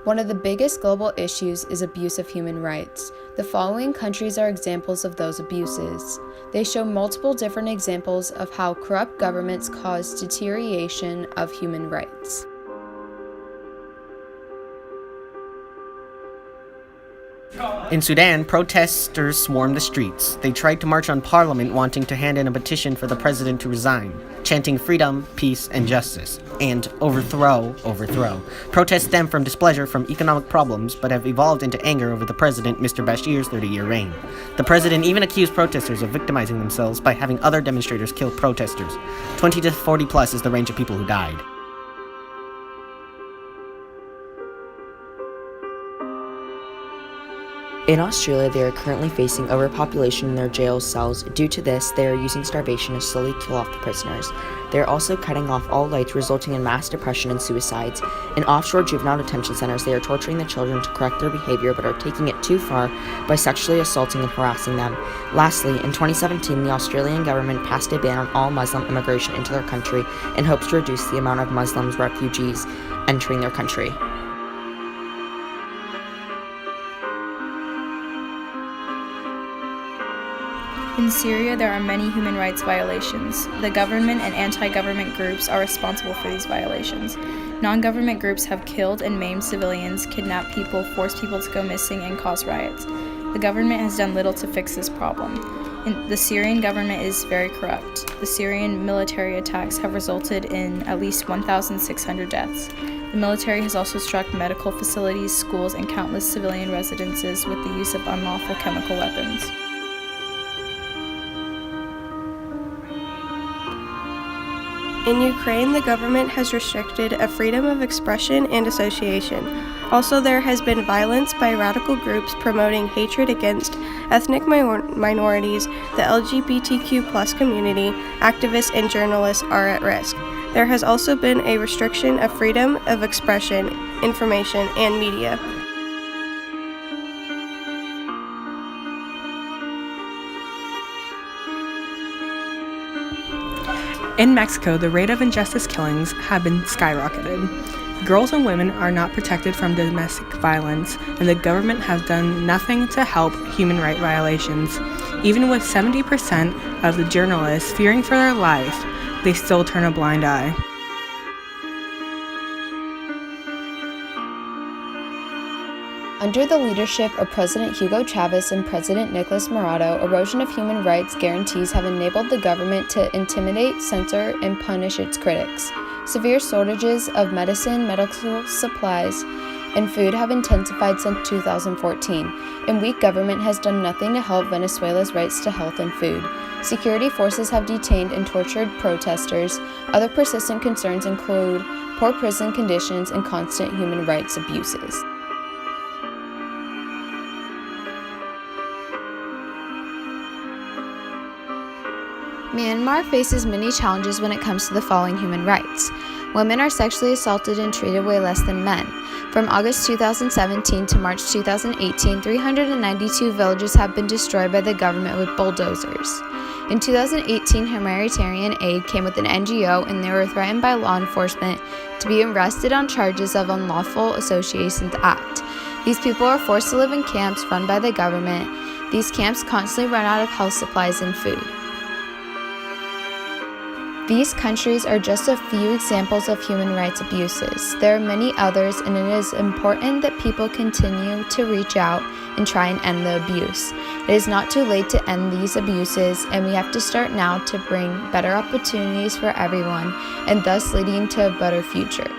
One of the biggest global issues is abuse of human rights. The following countries are examples of those abuses. They show multiple different examples of how corrupt governments cause deterioration of human rights. In Sudan, protesters swarmed the streets. They tried to march on parliament wanting to hand in a petition for the president to resign, chanting freedom, peace, and justice, and overthrow. Protests stem from displeasure from economic problems, but have evolved into anger over the president, Mr. Bashir's 30-year reign. The president even accused protesters of victimizing themselves by having other demonstrators kill protesters. 20 to 40 plus is the range of people who died. In Australia, they are currently facing overpopulation in their jail cells. Due to this, they are using starvation to slowly kill off the prisoners. They are also cutting off all lights, resulting in mass depression and suicides. In offshore juvenile detention centers, they are torturing the children to correct their behavior, but are taking it too far by sexually assaulting and harassing them. Lastly, in 2017, the Australian government passed a ban on all Muslim immigration into their country in hopes to reduce the amount of Muslim refugees entering their country. In Syria, there are many human rights violations. The government and anti-government groups are responsible for these violations. Non-government groups have killed and maimed civilians, kidnapped people, forced people to go missing, and caused riots. The government has done little to fix this problem. The Syrian government is very corrupt. The Syrian military attacks have resulted in at least 1,600 deaths. The military has also struck medical facilities, schools, and countless civilian residences with the use of unlawful chemical weapons. In Ukraine, the government has restricted a freedom of expression and association. Also, there has been violence by radical groups promoting hatred against ethnic minorities, the LGBTQ+ community, activists, and journalists are at risk. There has also been a restriction of freedom of expression, information, and media. In Mexico, the rate of injustice killings have been skyrocketed. Girls and women are not protected from domestic violence, and the government has done nothing to help human rights violations. Even with 70% of the journalists fearing for their life, they still turn a blind eye. Under the leadership of President Hugo Chavez and President Nicolas Maduro, erosion of human rights guarantees have enabled the government to intimidate, censor, and punish its critics. Severe shortages of medicine, medical supplies, and food have intensified since 2014, and weak government has done nothing to help Venezuela's rights to health and food. Security forces have detained and tortured protesters. Other persistent concerns include poor prison conditions and constant human rights abuses. Myanmar faces many challenges when it comes to the following human rights. Women are sexually assaulted and treated way less than men. From August 2017 to March 2018, 392 villages have been destroyed by the government with bulldozers. In 2018, humanitarian aid came with an NGO, and they were threatened by law enforcement to be arrested on charges of Unlawful Associations Act. These people are forced to live in camps run by the government. These camps constantly run out of health supplies and food. These countries are just a few examples of human rights abuses. There are many others, and it is important that people continue to reach out and try and end the abuse. It is not too late to end these abuses, and we have to start now to bring better opportunities for everyone, and thus leading to a better future.